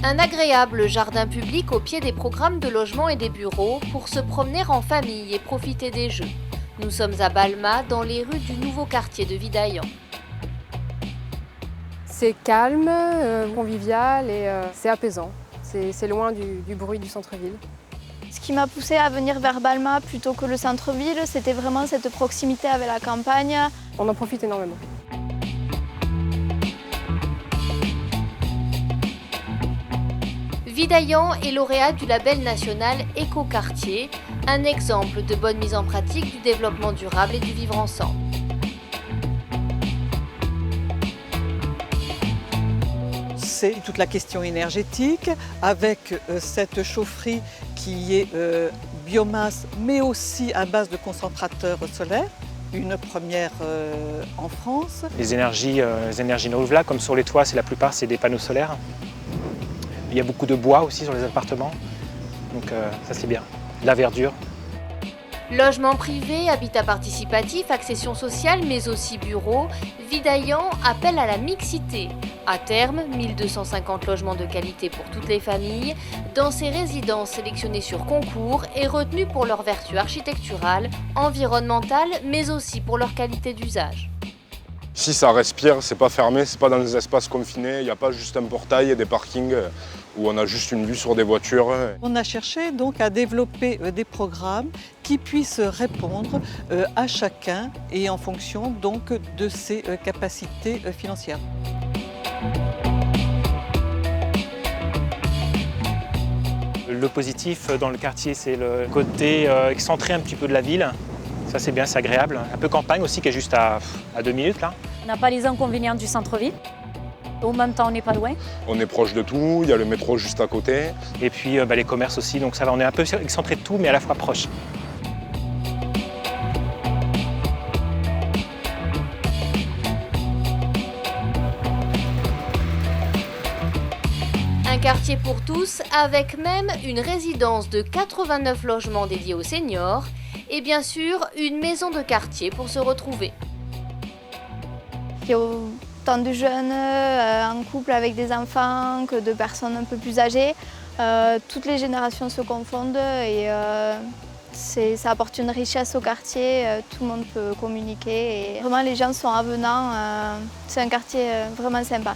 Un agréable jardin public au pied des programmes de logement et des bureaux pour se promener en famille et profiter des jeux. Nous sommes à Balma, dans les rues du nouveau quartier de Vidaillan. C'est calme, convivial et c'est apaisant. C'est loin du bruit du centre-ville. Ce qui m'a poussée à venir vers Balma plutôt que le centre-ville, c'était vraiment cette proximité avec la campagne. On en profite énormément. Vidaillan est lauréat du label national Éco-Quartier, un exemple de bonne mise en pratique du développement durable et du vivre ensemble. C'est toute la question énergétique avec cette chaufferie qui est biomasse mais aussi à base de concentrateurs solaires, une première en France. Les énergies renouvelables, comme sur les toits, la plupart c'est des panneaux solaires. Il y a beaucoup de bois aussi sur les appartements, donc ça c'est bien. De la verdure. Logement privé, habitat participatif, accession sociale, mais aussi bureaux, Vidaillan appelle à la mixité. À terme, 1250 logements de qualité pour toutes les familles, dans ces résidences sélectionnées sur concours et retenues pour leur vertu architecturale, environnementale, mais aussi pour leur qualité d'usage. Ici ça respire, c'est pas fermé, c'est pas dans des espaces confinés, il n'y a pas juste un portail et des parkings où on a juste une vue sur des voitures. On a cherché donc à développer des programmes qui puissent répondre à chacun et en fonction donc de ses capacités financières. Le positif dans le quartier, c'est le côté excentré un petit peu de la ville. Ça c'est bien, c'est agréable. Un peu campagne aussi qui est juste à 2 minutes là. On n'a pas les inconvénients du centre-ville. Au même temps, on n'est pas loin. On est proche de tout, il y a le métro juste à côté. Et puis les commerces aussi, donc ça va, on est un peu excentré de tout mais à la fois proche. Un quartier pour tous, avec même une résidence de 89 logements dédiés aux seniors et bien sûr une maison de quartier pour se retrouver. Il y a autant de jeunes en couple avec des enfants que de personnes un peu plus âgées. Toutes les générations se confondent et ça apporte une richesse au quartier. Tout le monde peut communiquer et vraiment les gens sont avenants. C'est un quartier vraiment sympa.